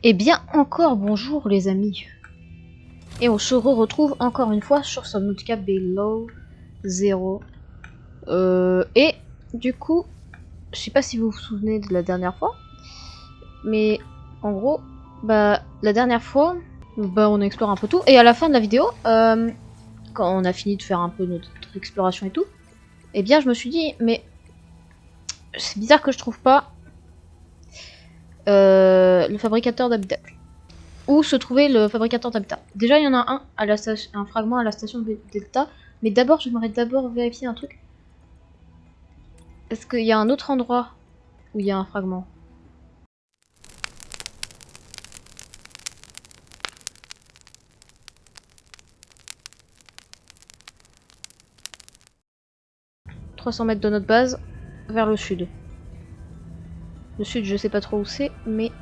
Eh bien, encore bonjour les amis. Et on se retrouve encore une fois sur Subnautica Below Zero. Et du coup, je sais pas si vous vous souvenez de la dernière fois, mais en gros, la dernière fois, on explore un peu tout. Et à la fin de la vidéo, quand on a fini de faire un peu notre exploration et tout, eh bien, je me suis dit, mais c'est bizarre que je trouve pas le fabricateur d'habitacle. Où se trouvait le fabricateur d'habitat. Déjà, il y en a un à la un fragment à la station Delta, mais d'abord, j'aimerais vérifier un truc. Est-ce qu'il y a un autre endroit où il y a un fragment? « 300 mètres de notre base, vers le sud. Le sud, je sais pas trop où c'est, mais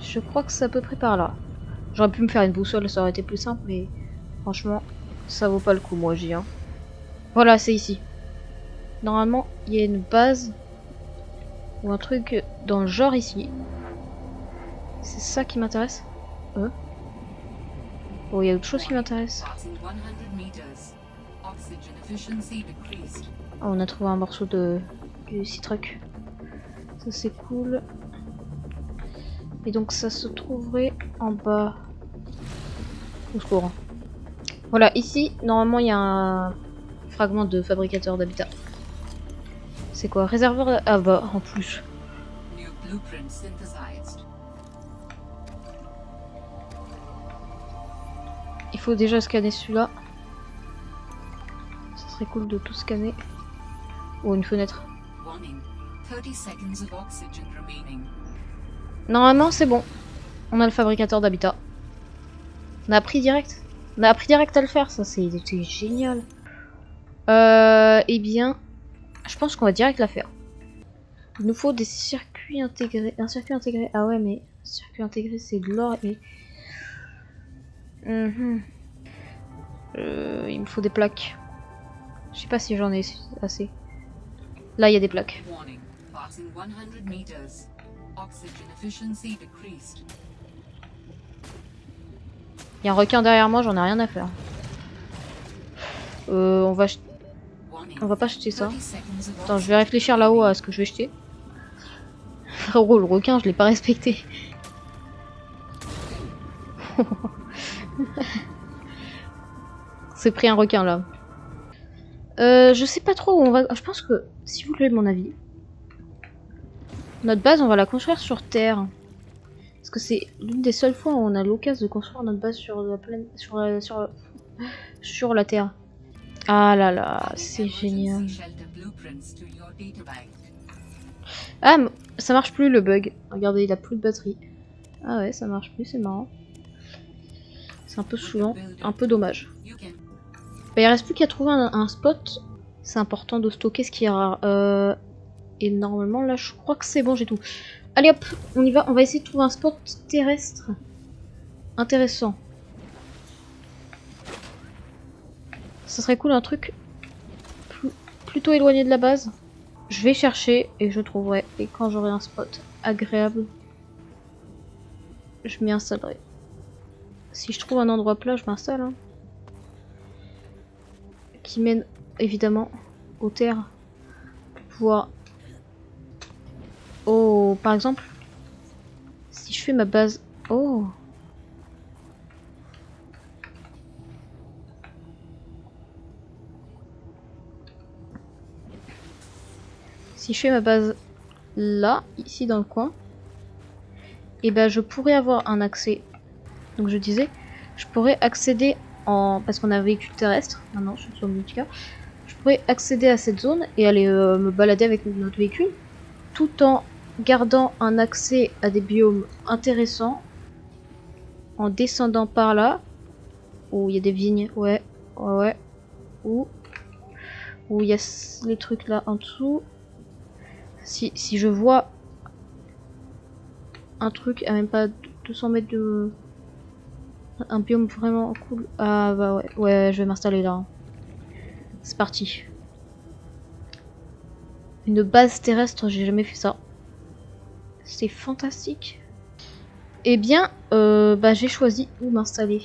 je crois que c'est à peu près par là. J'aurais pu me faire une boussole, ça aurait été plus simple, mais franchement, ça vaut pas le coup, moi, j'y. Voilà, c'est ici. Normalement, il y a une base ou un truc dans le genre ici. C'est ça qui m'intéresse. Oh, il y a autre chose qui m'intéresse. Oh, on a trouvé un morceau de Citroën. Ça c'est cool. Et donc ça se trouverait en bas. Au secours. Voilà, ici, normalement il y a un fragment de fabricateur d'habitat. C'est quoi? Réservoir. Ah bah, en plus. Il faut déjà scanner celui-là. Ça serait cool de tout scanner. Oh, une fenêtre. Normalement, c'est bon. On a le fabricateur d'habitat. On a appris direct. On a appris direct à le faire, ça c'était génial. Eh bien, je pense qu'on va direct la faire. Il nous faut des circuits intégrés. Un circuit intégré. Ah ouais, mais circuit intégré, c'est de l'or et. Il me faut des plaques. Je sais pas si j'en ai assez. Là, il y a des plaques. Il y a un requin derrière moi, j'en ai rien à faire. On va pas jeter ça. Attends, je vais réfléchir là-haut à ce que je vais jeter. Frérot, le requin, je l'ai pas respecté. C'est pris un requin là. Je sais pas trop où on va. Je pense que, si vous voulez mon avis, notre base, on va la construire sur Terre. Parce que c'est l'une des seules fois où on a l'occasion de construire notre base sur la plaine, sur la Terre. Ah là là, c'est génial. Ah, ça marche plus le bug. Regardez, il a plus de batterie. Ah ouais, ça marche plus, c'est marrant. C'est un peu saoulant, un peu dommage. Bah, il reste plus qu'à trouver un spot. C'est important de stocker ce qui est rare. Et normalement, là, je crois que c'est bon, j'ai tout. Allez hop, on y va. On va essayer de trouver un spot terrestre intéressant. Ça serait cool, un truc plutôt éloigné de la base. Je vais chercher et je trouverai. Et quand j'aurai un spot agréable, je m'y installerai. Si je trouve un endroit plat, je m'installe. Hein. Qui mène évidemment aux terres. Pour pouvoir. Oh, par exemple, si je fais ma base. Oh! Si je fais ma base là, ici dans le coin, et ben je pourrais avoir un accès. Donc je disais, je pourrais accéder en. Parce qu'on a un véhicule terrestre, maintenant je suis sur Subnautica. Je pourrais accéder à cette zone et aller me balader avec notre véhicule, tout en gardant un accès à des biomes intéressants, en descendant par là, où il y a des vignes, ouais, où il y a les trucs là en dessous. Si je vois un truc à même pas 200 mètres de... Un biome vraiment cool. Ah bah ouais, ouais, je vais m'installer là. C'est parti. Une base terrestre, j'ai jamais fait ça. C'est fantastique. Eh bien, bah, j'ai choisi où m'installer.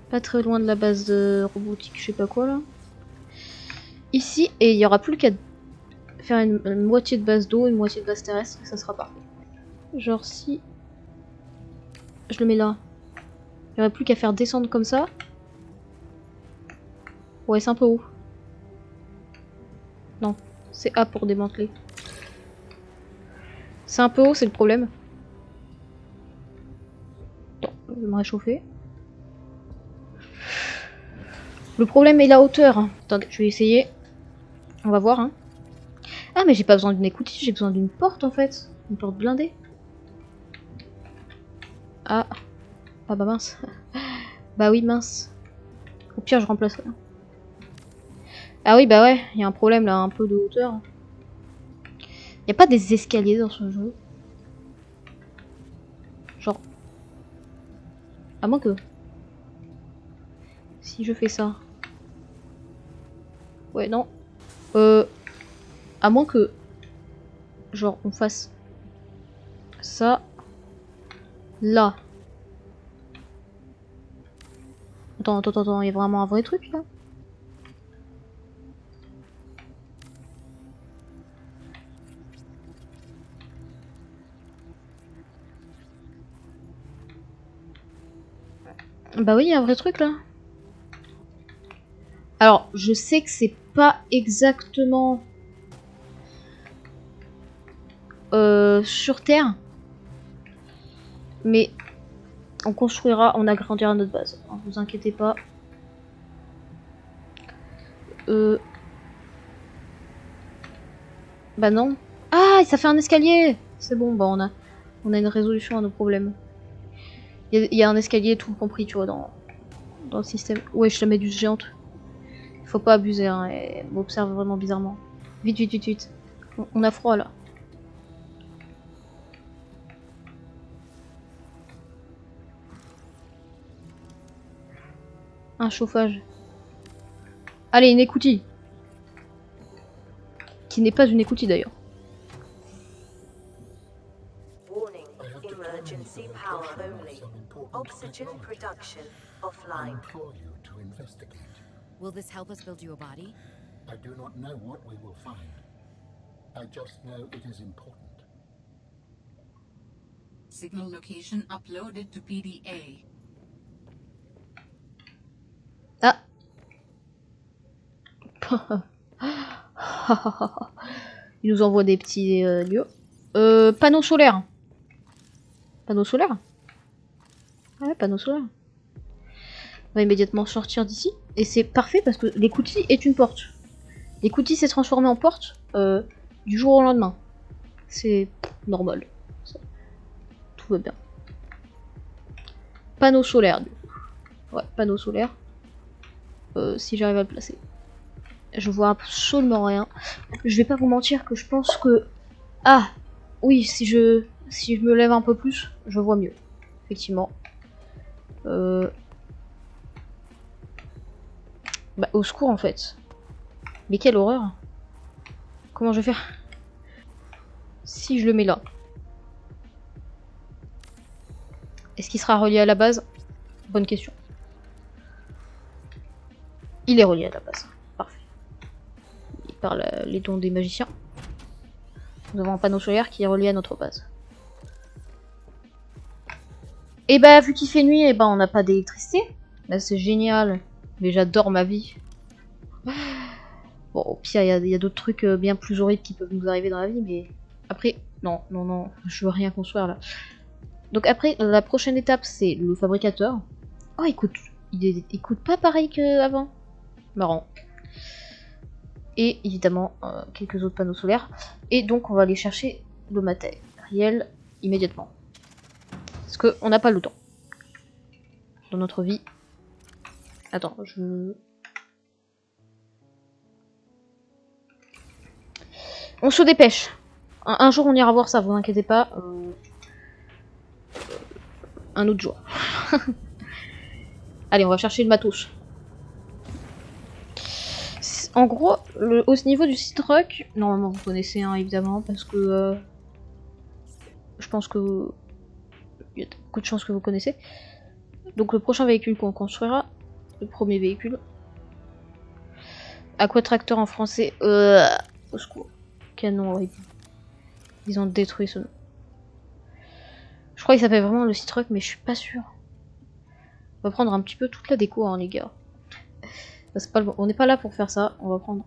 Pas très loin de la base de robotique, je sais pas quoi là. Ici, et il y aura plus qu'à faire une moitié de base d'eau, une moitié de base terrestre, et ça sera parfait. Genre si je le mets là, il n'y aurait plus qu'à faire descendre comme ça. Ouais, c'est un peu haut. Non, c'est A pour démanteler. C'est un peu haut, c'est le problème. Attends, je vais me réchauffer. Le problème est la hauteur. Attendez, je vais essayer. On va voir. Hein. Ah, mais j'ai pas besoin d'une écoutille, j'ai besoin d'une porte en fait. Une porte blindée. Ah. Ah bah mince. Bah oui, mince. Au pire, je remplace rien. Ah oui, bah ouais, il y a un problème là, un peu de hauteur. Y a pas des escaliers dans ce jeu? Genre. À moins que. Si je fais ça. Ouais, non. À moins que. Genre, on fasse. Ça. Là. Attends, il y a vraiment un vrai truc là? Bah oui, il y a un vrai truc là. Alors, je sais que c'est pas exactement sur Terre, mais on construira, on agrandira notre base. Ne vous inquiétez pas. Bah non. Ah, ça fait un escalier. C'est bon, bah on a une résolution à nos problèmes. Il y a un escalier tout compris, tu vois, dans le système. Ouais, je la mets du géante. Faut pas abuser, hein, et m'observe vraiment bizarrement. Vite, vite, vite, vite. On a froid, là. Un chauffage. Allez, une écoutille. Qui n'est pas une écoutille, d'ailleurs. Warning, emergency power only. Oxygen production offline. Implore you to investigate. Will this help us build you a body? I do not know what we will find. I just know it is important. Signal location uploaded to PDA. Ah. Il nous envoie des petits lieux. Panneaux solaires. Panneaux solaires? Ouais, panneaux solaires. On va immédiatement sortir d'ici. Et c'est parfait parce que l'écoutille est une porte. L'écoutille s'est transformée en porte du jour au lendemain. C'est normal. Ça. Tout va bien. Panneaux solaires. Ouais, panneaux solaires. Si j'arrive à le placer. Je vois absolument rien. Je vais pas vous mentir que je pense que... Ah oui, si je me lève un peu plus, je vois mieux. Effectivement. Bah, au secours en fait. Mais quelle horreur. Comment je vais faire? Si je le mets là. Est-ce qu'il sera relié à la base? Bonne question. Il est relié à la base. Parfait. Et par les dons des magiciens. Nous avons un panneau solaire qui est relié à notre base. Et bah vu qu'il fait nuit, et bah on n'a pas d'électricité. Là c'est génial. Mais j'adore ma vie. Bon, au pire, il y a d'autres trucs bien plus horribles qui peuvent nous arriver dans la vie, mais après, non, je veux rien construire là. Donc après, la prochaine étape, c'est le fabricateur. Oh, il coûte pas pareil qu'avant. Marrant. Et évidemment, quelques autres panneaux solaires. Et donc, on va aller chercher le matériel immédiatement. Parce qu'on n'a pas le temps. Dans notre vie. Attends, on se dépêche. Un jour, on ira voir ça, vous inquiétez pas. Un autre jour. Allez, on va chercher le matos. En gros, au niveau du Seedrock, normalement vous connaissez évidemment, parce que je pense que il y a beaucoup de chances que vous connaissez. Donc le prochain véhicule qu'on construira, le premier véhicule. Aquatracteur en français. Au secours. Canon, ouais. Ils ont détruit ce nom. Je crois qu'il s'appelle vraiment le Sea-Truck, mais je suis pas sûre. On va prendre un petit peu toute la déco, hein, les gars. On n'est pas là pour faire ça. On va prendre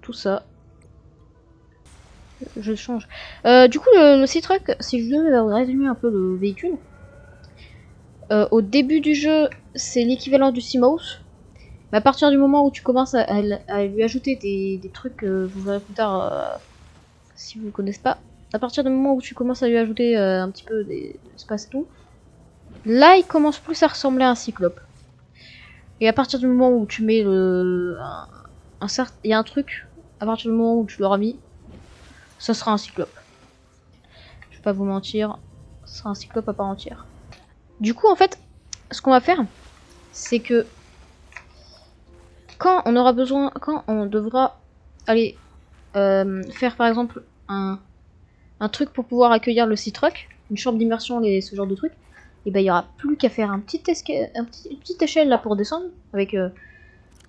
tout ça. Je change. Du coup, le Sea-Truck, si je devais résumer un peu le véhicule, au début du jeu, c'est l'équivalent du Seamouse. Mais à partir du moment où tu commences à lui ajouter des trucs, vous verrez plus tard, si vous ne connaissez pas, à partir du moment où tu commences à lui ajouter un petit peu d'espace et tout, là il commence plus à ressembler à un cyclope. Et à partir du moment où tu mets il y a un truc, à partir du moment où tu l'auras mis, ça sera un cyclope. Je vais pas vous mentir, ce sera un cyclope à part entière. Du coup en fait, ce qu'on va faire, c'est que quand on aura besoin, quand on devra aller faire par exemple un truc pour pouvoir accueillir le Sea-Truck, une chambre d'immersion, ce genre de truc, et ben il y aura plus qu'à faire une petite échelle là pour descendre avec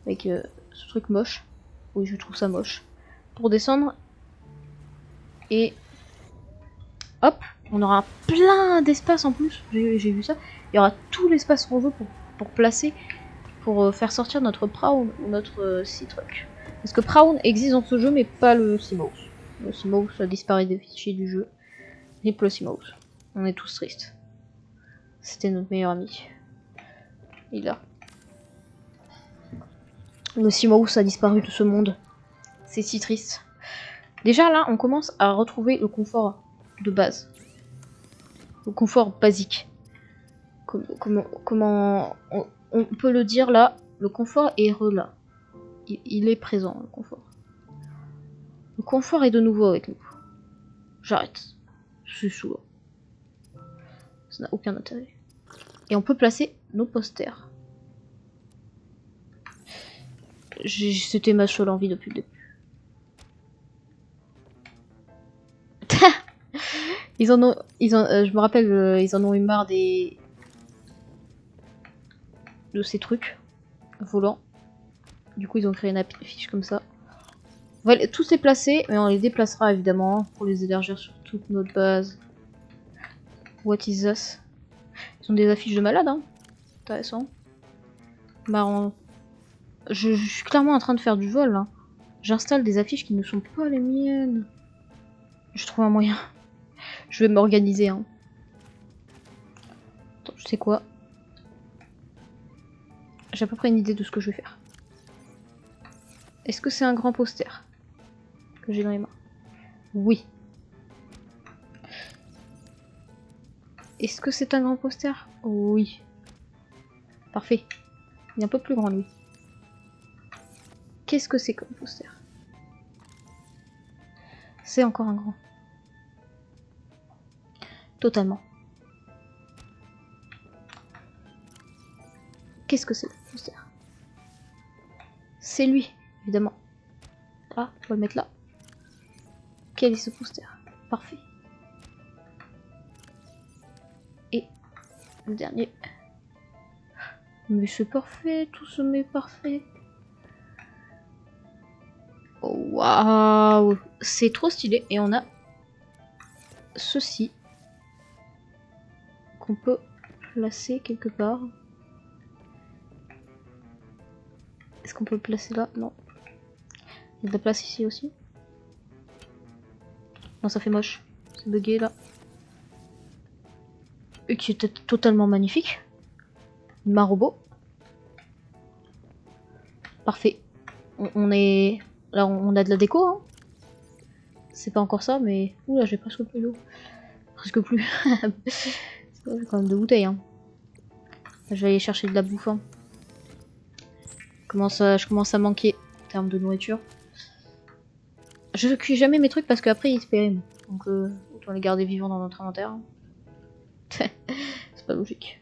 ce truc moche. Oui, je trouve ça moche. Pour descendre et hop, on aura plein d'espace en plus. J'ai vu ça. Il y aura tout l'espace qu'on veut pour placer, pour faire sortir notre Prawn ou notre Sea-Truck. Parce que Prawn existe dans ce jeu, mais pas le Seamouse. Le Seamouse a disparu des fichiers du jeu. Rip le Seamouse. On est tous tristes. C'était notre meilleur ami. Il est là. Le Seamouse a disparu de ce monde. C'est si triste. Déjà là, on commence à retrouver le confort de base. Le confort basique. Comment on peut le dire là, le confort est là. Il est présent, le confort. Le confort est de nouveau avec nous. J'arrête. Je suis saoul. Ça n'a aucun intérêt. Et on peut placer nos posters. C'était ma seule envie depuis le début. Je me rappelle, ils en ont eu marre de ces trucs volants. Du coup, ils ont créé une affiche comme ça. On va tous les placer, mais on les déplacera évidemment pour les élargir sur toute notre base. What is this? Ils ont des affiches de malade, hein. Intéressant. Marrant. Je suis clairement en train de faire du vol, là. J'installe des affiches qui ne sont pas les miennes. Je trouve un moyen. Je vais m'organiser, hein. Attends, je sais quoi. J'ai à peu près une idée de ce que je vais faire. Est-ce que c'est un grand poster que j'ai dans les mains? Oui. Est-ce que c'est un grand poster? Oui. Parfait. Il est un peu plus grand, lui. Qu'est-ce que c'est comme poster? C'est encore un grand. Totalement. Qu'est-ce que c'est le poster? C'est lui, évidemment. Ah, on va le mettre là. Quel est ce poster? Parfait. Et le dernier. Mais c'est parfait, tout se met parfait. Oh, waouh, c'est trop stylé. Et on a ceci qu'on peut placer quelque part. Est-ce qu'on peut le placer là? Non. Il y a de la place ici aussi. Non, ça fait moche. C'est bugué là. Et qui était totalement magnifique. Ma robot. Parfait. On est... Là, on a de la déco, hein. C'est pas encore ça, mais... Ouh là, j'ai presque plus d'eau. Presque plus. C'est quand même 2 bouteilles, hein. Je vais aller chercher de la bouffe, hein. Je commence à manquer en termes de nourriture. Je cuis jamais mes trucs parce qu'après ils se périment. Donc autant les garder vivants dans notre inventaire. C'est pas logique.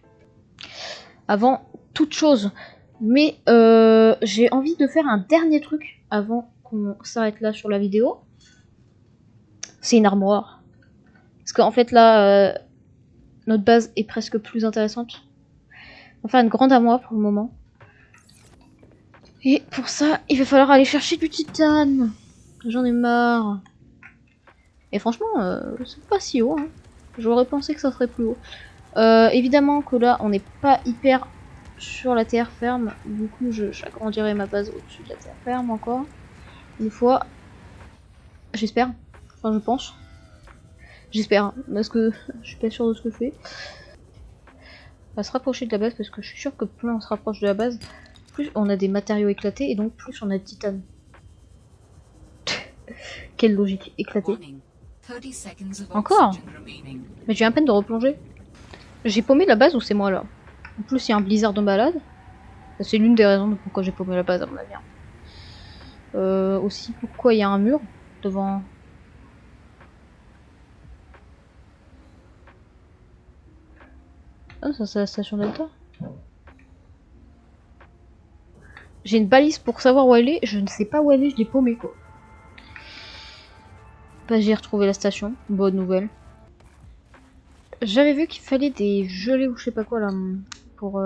Avant toute chose. Mais j'ai envie de faire un dernier truc avant qu'on s'arrête là sur la vidéo. C'est une armoire. Parce qu'en fait là, notre base est presque plus intéressante. On va faire une grande armoire pour le moment. Et pour ça, il va falloir aller chercher du titane. J'en ai marre. Et franchement, c'est pas si haut. Hein. J'aurais pensé que ça serait plus haut. Évidemment que là, on n'est pas hyper sur la terre ferme. Du coup, j'agrandirai ma base au-dessus de la terre ferme encore. Une fois. J'espère. Enfin, je pense. J'espère. Hein, parce que je suis pas sûre de ce que je fais. On va se rapprocher de la base parce que je suis sûre que plus on se rapproche de la base, plus on a des matériaux éclatés et donc plus on a de titane. Quelle logique éclatée. Warning. 30 seconds of Encore? oxygen remaining. Mais j'ai à peine de replonger. J'ai paumé la base ou c'est moi là? En plus il y a un blizzard de malade. C'est l'une des raisons de pourquoi j'ai paumé la base à mon avis. Aussi pourquoi il y a un mur devant... Ah ça c'est la station Delta. J'ai une balise pour savoir où elle est, je ne sais pas où elle est, je l'ai paumée quoi. Bah j'ai retrouvé la station, bonne nouvelle. J'avais vu qu'il fallait des gelées ou je sais pas quoi là pour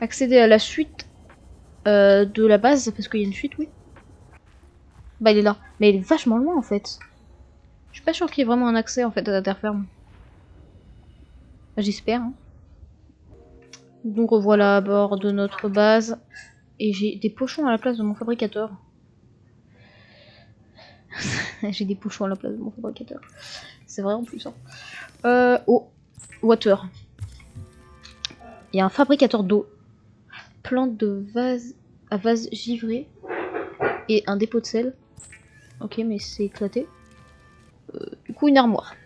accéder à la suite de la base parce qu'il y a une suite oui. Bah il est là, mais il est vachement loin en fait. Je suis pas sûr qu'il y ait vraiment un accès en fait à la terre ferme. J'espère. Hein. Donc revoilà à bord de notre base et j'ai des pochons à la place de mon fabricateur. J'ai des pochons à la place de mon fabricateur. C'est vrai en plus. Hein. Oh, water. Il y a un fabricateur d'eau. Plante de vase à vase givré. Et un dépôt de sel. Ok, mais c'est éclaté. Du coup, une armoire.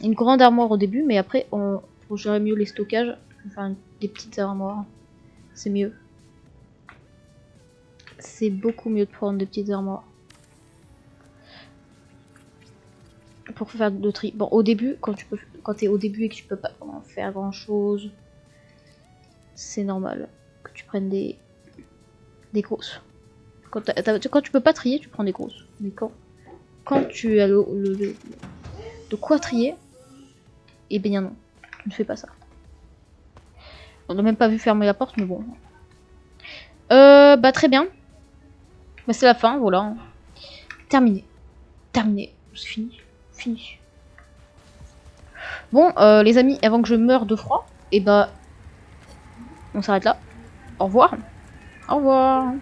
Une grande armoire au début, mais après, pour gérer mieux les stockages, je vais faire des petites armoires. C'est mieux. C'est beaucoup mieux de prendre des petites armoires. Pour faire de tri. Bon, au début, quand t'es au début et que tu peux pas vraiment faire grand chose, c'est normal que tu prennes des grosses. Quand tu peux pas trier, tu prends des grosses. Mais quand tu as de quoi trier, eh bien non, tu ne fais pas ça. On n'a même pas vu fermer la porte, mais bon. Bah très bien. Bah c'est la fin, voilà. Terminé. Terminé. C'est fini. Fini. Bon, les amis, avant que je meure de froid, et bah, on s'arrête là. Au revoir. Au revoir.